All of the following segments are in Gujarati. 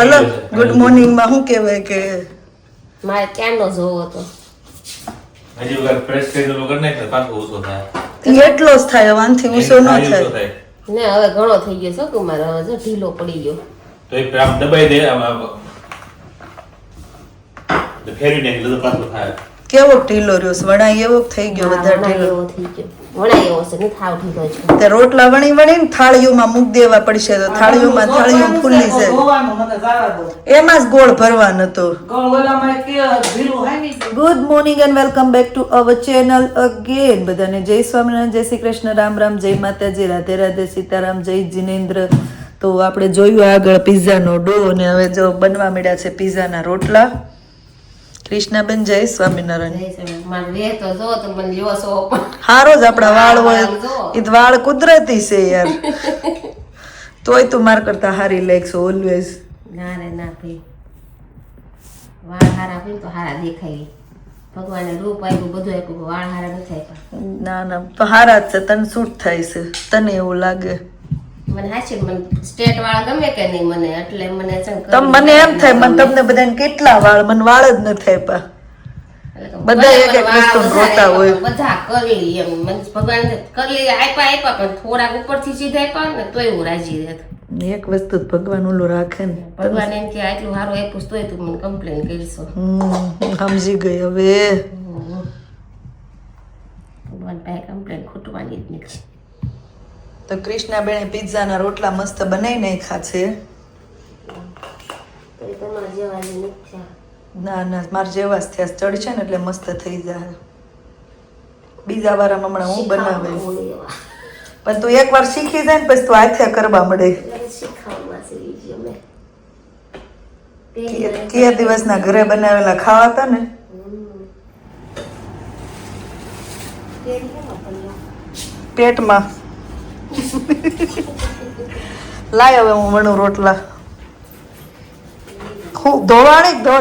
હાલો ગુડ મોર્નિંગ માં શું કહેવાય કે મારે ક્યાંનો જોવો હતો હજી વગર પ્રેસ કરીને વગર નહીં તો પાછો ઊંચો થાય. એટલો જ થાય વાંથી ઊંચો ન ઊંચો થાય થાય. ને હવે ઘણો થઈ ગયો છે કુમાર હવે જો ઢીલો પડી ગયો તો એક આમ દબાઈ દે આમ તો ફેરવી નાખી તો પાછો થાય. કેવો ઢીલો રહ્યો છે વણાઈ એવો થઈ ગયો વધારે ઢીલો એવો થઈ ગયો વણાય એવો છે ને થાવ ઢીલો છે તે રોટલા વણી વણીને થાળીઓમાં મૂક દેવા પડશે તો થાળીઓ ફૂલી જાય એમાં જ ગોળ ભરવાનો હતો good morning and welcome back to our channel again બધાને જય સ્વામિનારાયણ જય શ્રી કૃષ્ણ રામ રામ જય માતાજી રાધે રાધે સીતારામ જય જિનેન્દ્ર તો આપણે જોયું આગળ પિઝાનો ડો અને હવે જો બનવા મળ્યા છે પિઝાના રોટલા કૃષ્ણાબેન જય સ્વામિનારાયણ મારે વે તો જો તો મને લ્યો છો હારો જ આપણા વાળ હોય એ વાળ કુદરતી છે યાર તોય તું માર કરતા હારી લાગશો ઓલવેઝ ના રે ના ભાઈ વાળ હારા હોય તો હારા દેખાય ભગવાને રૂપ આપ્યું બધું આપ્યું વાળ હારા નથી આપ્યા ના ના તો હારા જ છે તને સૂટ થાય છે તને એવું લાગે મને હાચી મને સ્ટેટ વાળ ગમે કે નહીં મને એટલે મને છે ને તમ મને એમ થાય મને તમને બધાને કેટલા વાળ મને વાળ જ નથી આપ્યા બધા એક એક વસ્તુ રોતા હોય બધા કરલી એમ મને ભગવાન કરલી આપ્યા પણ થોડાક ઉપરથી સીધા આપ્યા ને તોય હું રાજી રહેત એક વસ્તુ જ ભગવાન ઓલું રાખે ને ભગવાન એમ કે આટલું સારું આપ્યું તોય તું મને કમ્પ્લેન કરીશો સમજી ગઈ હવે ભગવાન પાસે કમ્પ્લેન ખૂટવાની જ નથી તો કૃષ્ણાબેને પિઝાના રોટલા મસ્ત બનાવી નાખ્યા છે તમારા જેવા જ નથી ના ના મારે જેવા જ થયા ચડશે ને એટલે મસ્ત થઈ જાય બીજા વારમાં હમણાં હું બનાવે પણ તું એકવાર શીખી જાય ને પછી તું હાથે કરવા મળે કે દિવસના ઘરે બનાવેલા ખાવા હતા ને પેટમાં લાય હવે હું વણું રોટલા ખૂબ ધોવાણી તો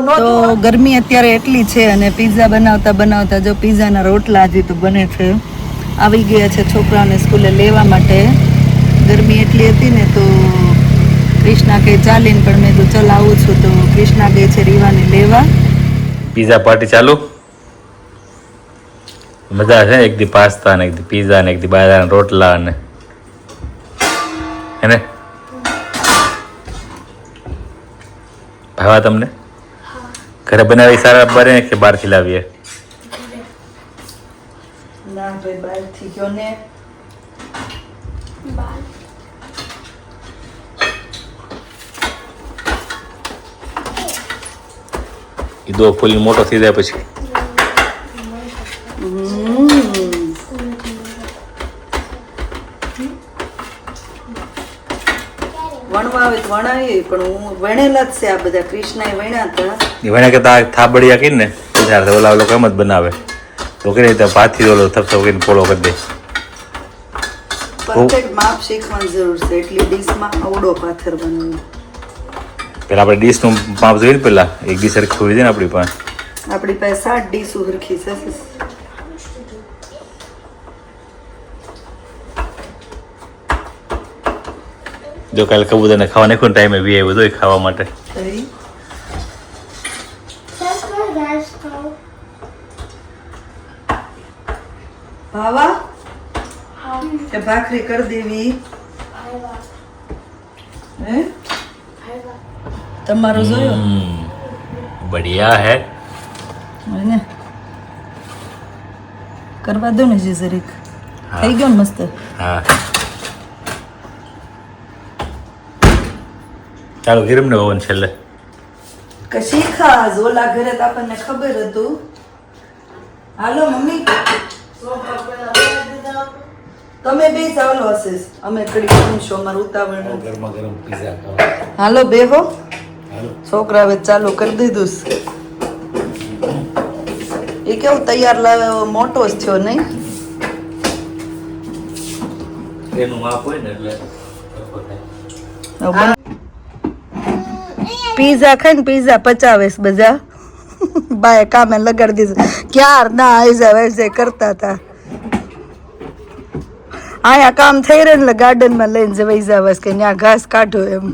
ગરમી અત્યારે એટલી છે અને પિઝા બનાવતા બનાવતા જો પિઝાના રોટલા હજી તો બને છે આવી ગયા છે છોકરાઓને સ્કૂલે લેવા માટે ગરમી એટલી હતી ને તો કૃષ્ણા કે ચાલીને પણ મેં તો ચાલ આવું છું તો કૃષ્ણા ગઈ છે રીવાને લેવા પીઝા પાર્ટી ચાલુ મજા છે એક દી પાસ્તા ને એક દી પીઝા ને એક દી બાજરાના રોટલા ને હેને ભાવા તમને ઘરે બનાવી સારા બને કે બહારથી લાવીએ ના ભાઈ બહારથી ગયો ને એ દો ફૂલ મોટો થઈ જાય પછી વણવા આવે તો વણાવીએ પણ હું વણેલા જ છે આ બધા કૃષ્ણાએ વણ્યા હતા એ વણ્યા કરતા થાબડિયા કરીને ત્યારે ઓલા લોકો એમ જ બનાવે તો કરી તો પાથી ઓલો થપથપ કરીને પોળો કરી દે પરફેક્ટ માપ શીખવાની જરૂર છે એટલી ડીશમાં આવડો પાથર બનાવ્યો પેલા આપણે ડીશનું માપ જોઈએ ને પેલા એક ડીશ સરખી હોવી જોઈએ ને આપણી પાસે આપણી પાસે 7 ડીશ સરખી છે જો કાલે કબૂતરને ખાવા નાખ્યો ને ટાઈમે વી આવ્યો હોય ખાવા માટે ભાવા કે ભાખરી કરી દેવી હે તમારો જોયો બઢિયા હે ને કરવા દો ને જે જરીક થઈ ગયો ને મસ્ત હા ચાલો ગીરમ ને ઓવન છેલ્લે કે શીખા ઓલા ઘરે તો આપણને ખબર હતું હાલો મમ્મી તમે બે ચાલો હશે અમે કડી શો માર ઉતાવળ ગરમા ગરમ પીઝા ખાવા હાલો બેહો છોકરા હવે ચાલુ કરી દીધું એ કેવું તૈયાર લાવે મોટો જ થયો નહીં એનું માપ હોય ને એટલે પીઝા ખાઈને પીઝા પચાવેશ બધા બાય કામે લગાડી દીધું ક્યાર ના આઈઝા વેઝે કરતા હતા આયા કામ થઈ રહ્યું એટલે ગાર્ડનમાં લઈને જવાઈ જાવસ કે ત્યાં ઘાસ કાઢો એમ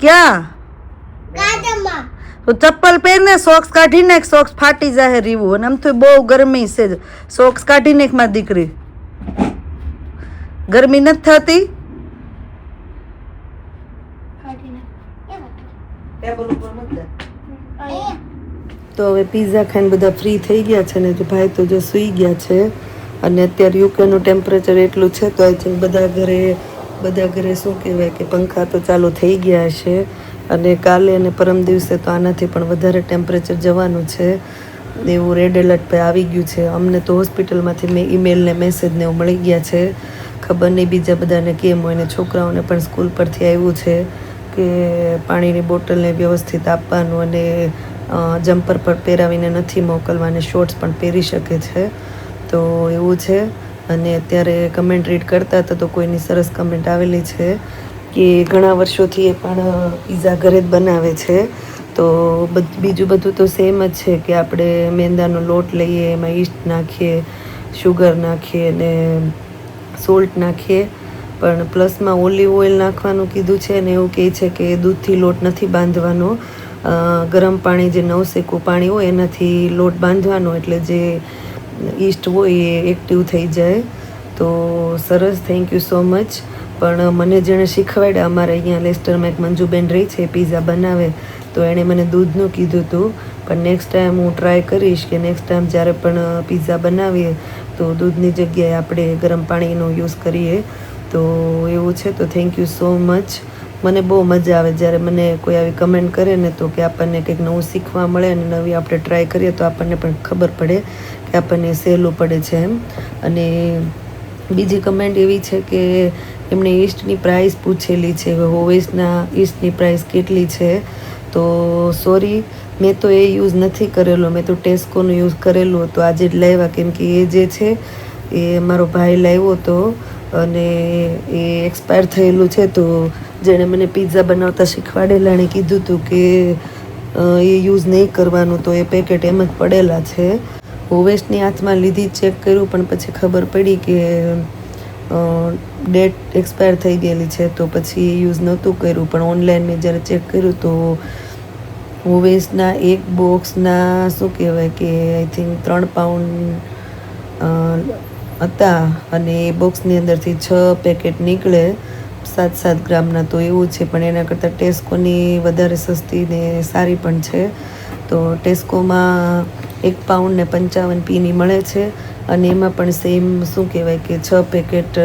ક્યાં તો ચપ્પલ પહેરને સોક્સ કાઢી નાખ સોક્સ ફાટી જાહે રીવું અને આમ તો બહુ ગરમી છે સોક્સ કાઢી નાખ માં દીકરી ગરમી નથી થતી તો હવે પીઝા ખાઈને બધા ફ્રી થઈ ગયા છે ને ભાઈ તો જો સૂઈ ગયા છે અને અત્યારે યુકેનું ટેમ્પરેચર એટલું છે તો આઈ થિંક બધા ઘરે શું કહેવાય કે પંખા તો ચાલુ થઈ ગયા છે અને કાલે અને પરમ દિવસે તો આનાથી પણ વધારે ટેમ્પરેચર જવાનું છે એવું રેડ એલર્ટ પર આવી ગયું છે અમને તો હોસ્પિટલમાંથી ઈમેલ ને મેસેજ ને એવું મળી ગયા છે ખબર નહીં બીજા બધાને કેમ હોય ને છોકરાઓને પણ સ્કૂલ પરથી આવ્યું છે કે પાણીની બોટલને વ્યવસ્થિત આપવાનું અને જમ્પર પર પહેરાવીને નથી મોકલવાને શોર્ટ્સ પણ પહેરી શકે છે તો એવું છે અને અત્યારે કમેન્ટ રીડ કરતા હતા તો કોઈની સરસ કમેન્ટ આવેલી છે કે ઘણા વર્ષોથી એ પણ પીઝા ઘરે જ બનાવે છે તો બીજું બધું તો સેમ જ છે કે આપણે મેંદાનો લોટ લઈએ એમાં ઈસ્ટ નાખીએ શુગર નાખીએ અને સોલ્ટ નાખીએ પણ પ્લસમાં ઓલિવ ઓઇલ નાખવાનું કીધું છે ને એવું કહે છે કે દૂધથી લોટ નથી બાંધવાનો ગરમ પાણી જે નવસેકું પાણી હોય એનાથી લોટ બાંધવાનો એટલે જે ઈસ્ટ હોય એ એક્ટિવ થઈ જાય તો સરસ થેન્ક યુ સો મચ પણ મને જેણે શીખવાડ્યા અમારે અહીંયા લેસ્ટરમાં એક મંજુબેન રહી છે પીઝા બનાવે તો એણે મને દૂધનું કીધું હતું પણ નેક્સ્ટ ટાઈમ હું ટ્રાય કરીશ કે નેક્સ્ટ ટાઈમ જ્યારે પણ પીઝા બનાવીએ તો દૂધની જગ્યાએ આપણે ગરમ પાણીનો યુઝ કરીએ તો એવું છે તો થેન્ક યુ સો મચ મને બહુ મજા આવે જ્યારે મને કોઈ આવી કમેન્ટ કરે ને તો કે આપણને કંઈક નવું શીખવા મળે અને નવી આપણે ટ્રાય કરીએ તો આપણને પણ ખબર પડે કે આપણને સહેલું પડે છે એમ અને બીજી કમેન્ટ એવી છે કે એમણે ઈસ્ટની પ્રાઇસ પૂછેલી છે હોવેસના ઈસ્ટની પ્રાઇસ કેટલી છે તો સોરી મેં તો એ યુઝ નથી કરેલો મેં તો ટેસ્કોનો યુઝ કરેલું હતું આજે જ લાવ્યા કેમ કે એ જે છે એ મારો ભાઈ લાવ્યો હતો અને એ એક્સપાયર થયેલું છે તો જેણે મને પિઝા બનાવતા શીખવાડેલા એણે કીધું હતું કે એ યુઝ નહીં કરવાનું તો એ પેકેટ એમ જ પડેલા છે હોવેસની હાથમાં લીધી ચેક કર્યું પણ પછી ખબર પડી કે ડેટ એક્સપાયર થઈ ગયેલી છે તો પછી યુઝ નહોતું કર્યું પણ ઓનલાઈન મેં જ્યારે ચેક કર્યું તો હોવેસના એક બોક્સના શું કહેવાય કે આઈ થિંક 3 પાઉન્ડ હતા અને એ બોક્સની અંદરથી 6 પેકેટ નીકળે 7 ગ્રામના તો એવું છે પણ એના કરતાં ટેસ્કોની વધારે સસ્તી ને સારી પણ છે તો ટેસ્કોમાં 1 પાઉન્ડ ને 55p મળે છે અને એમાં પણ સેમ શું કહેવાય કે 6 પેકેટ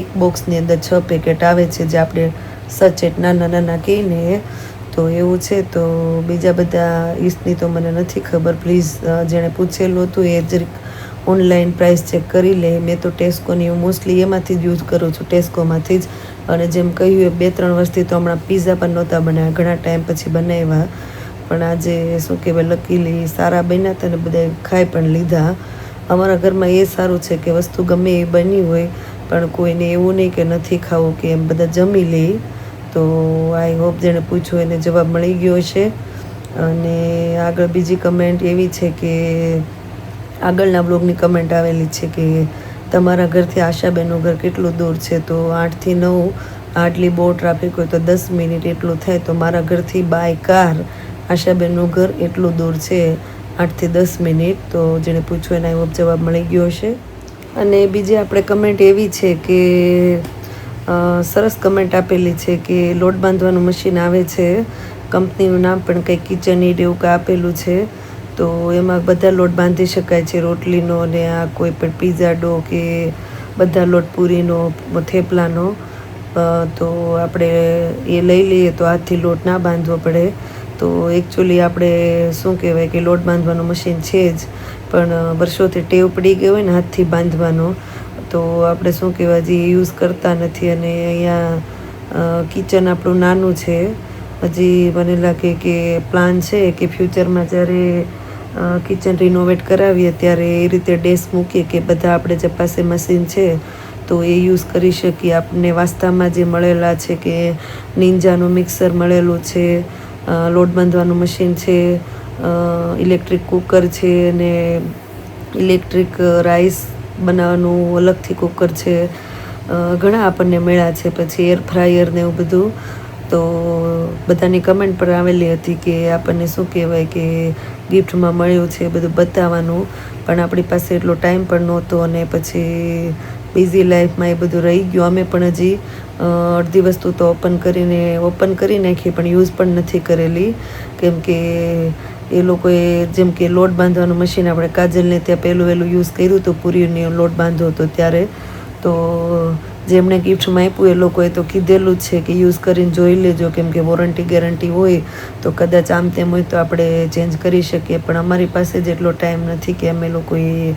એક બોક્સની અંદર 6 પેકેટ આવે છે જે આપણે સચેટ નાના કહીને તો એવું છે તો બીજા બધા ઈસ્ટની તો મને નથી ખબર પ્લીઝ જેણે પૂછેલું હતું એ જરીક ઓનલાઈન પ્રાઇસ ચેક કરી લે મેં તો ટેસ્કોની હું મોસ્ટલી એમાંથી જ યુઝ કરું છું ટેસ્કોમાંથી જ અને જેમ કહ્યું એ 2-3 વર્ષથી તો હમણાં પીઝા પણ નહોતા બનાવ્યા ઘણા ટાઈમ પછી બનાવ્યા પણ આજે શું કહેવાય લકીલી સારા બન્યા હતા ને બધા ખાઈ પણ લીધા અમારા ઘરમાં એ સારું છે કે વસ્તુ ગમે એ બની હોય પણ કોઈને એવું નહીં કે નથી ખાવું કે એમ બધા જમી લે તો આઈ હોપ જેણે પૂછ્યું એને જવાબ મળી ગયો છે અને આગળ બીજી કમેન્ટ એવી છે કે આગળના બ્લોગની કમેન્ટ આવેલી છે કે તમારા ઘરથી આશાબેનનું ઘર કેટલું દૂર છે તો 8 થી 9 આટલી બહુ ટ્રાફિક હોય તો 10 મિનિટ એટલું થાય તો મારા ઘરથી બાય કાર આશાબેનનું ઘર એટલું દૂર છે 8 થી 10 મિનિટ તો જેણે પૂછ્યું એના એવો જવાબ મળી ગયો છે અને બીજી આપણે કમેન્ટ એવી છે કે સરસ કમેન્ટ આપેલી છે કે લોટ બાંધવાનું મશીન આવે છે કંપનીનું નામ પણ કંઈક કિચન ઈડ એવું કંઈ આપેલું છે તો એમાં બધા લોટ બાંધી શકાય છે રોટલીનો ને આ કોઈ પણ પીઝા ડો કે બધા લોટ પૂરીનો થેપલાનો તો આપણે એ લઈ લઈએ તો હાથથી લોટ ના બાંધવો પડે તો એકચ્યુઅલી આપણે શું કહેવાય કે લોટ બાંધવાનું મશીન છે જ પણ વર્ષોથી ટેવ પડી ગઈ હોય ને હાથથી બાંધવાનો તો આપણે શું કહેવાય જે યુઝ કરતા નથી અને અહીંયા કિચન આપણું નાનું છે હજી મને લાગે કે પ્લાન છે કે ફ્યુચરમાં જ્યારે કિચન રિનોવેટ કરાવીએ ત્યારે એ રીતે ડેસ્ક મૂકીએ કે બધા આપણે જે પાસે મશીન છે તો એ યુઝ કરી શકીએ આપણને વાસ્તામાં જે મળેલા છે કે નિંજાનું મિક્સર મળેલું છે લોટ બાંધવાનું મશીન છે ઇલેક્ટ્રિક કુકર છે અને ઇલેક્ટ્રિક રાઈસ બનાવવાનું અલગથી કુકર છે ઘણા આપણને મળ્યા છે પછી એર ફ્રાયર ને એવું બધું તો બધાની કમેન્ટ પર આવેલી હતી કે આપણને શું કહેવાય કે ગિફ્ટમાં મળ્યું છે બધું બતાવવાનું, પણ આપણી પાસે એટલો ટાઈમ પણ નહોતો અને પછી બિઝી લાઈફમાં એ બધું રહી ગયું. અમે પણ હજી અડધી વસ્તુ તો ઓપન કરી નાખી પણ યુઝ પણ નથી કરેલી, કેમ કે એ લોકોએ જેમ કે લોટ બાંધવાનું મશીન આપણે કાજલને ત્યાં પહેલું યુઝ કર્યું હતું, પૂરીનો લોટ બાંધવો હતો ત્યારે, તો જેમણે ગિફ્ટમાં આપ્યું એ લોકોએ તો કીધેલું જ છે કે યુઝ કરીને જોઈ લેજો, કેમ કે વોરંટી ગેરંટી હોય તો કદાચ આમ તેમ હોય તો આપણે ચેન્જ કરી શકીએ, પણ અમારી પાસે જ એટલો ટાઈમ નથી કે અમે લોકોએ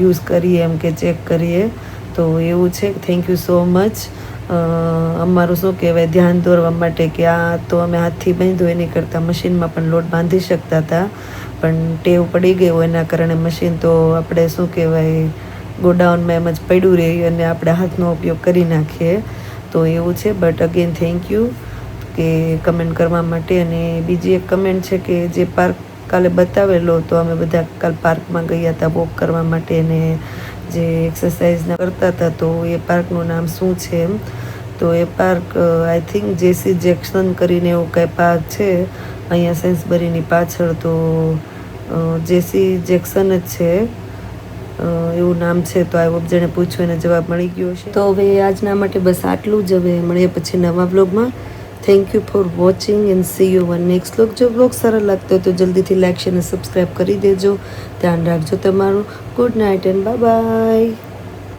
યુઝ કરીએ એમ કે ચેક કરીએ. તો એવું છે. થેન્ક યુ સો મચ અમારું શું કહેવાય ધ્યાન દોરવા માટે કે આ તો અમે હાથથી બાંધ્યું એની કરતાં મશીનમાં પણ લોટ બાંધી શકતા હતા, પણ ટેવ પડી ગઈ હોય એના કારણે મશીન તો આપણે શું કહેવાય ગોડાઉનમાં એમ જ પડ્યું રહે અને આપણે હાથનો ઉપયોગ કરી નાખીએ. તો એવું છે. બટ અગેન થેન્ક યુ કે કમેન્ટ કરવા માટે. અને બીજી એક કમેન્ટ છે કે જે પાર્ક કાલે બતાવેલો તો અમે બધા કાલ પાર્કમાં ગયા હતા વોક કરવા માટે અને જે એક્સરસાઇઝના કરતા હતા, તો એ પાર્કનું નામ શું છે એમ, તો એ પાર્ક આઈ થિંક જેસી જેક્શન કરીને એવું કંઈ પાર્ક છે અહીંયા સેન્સબરીની પાછળ, તો જેસી જેક્શન જ છે એવું નામ છે. તો આ જેણે પૂછ્યું એને જવાબ મળી ગયો છે. તો હવે આજના માટે બસ આટલું જ. હવે મળીએ પછી નવા વ્લોગમાં. Thank you for watching and C you one next vlog. જો વ્લોગ સારા લાગતો હોય તો જલ્દીથી લાઈક શેર અને સબસ્ક્રાઈબ કરી દેજો. ધ્યાન રાખજો તમારું. Good night and bye bye.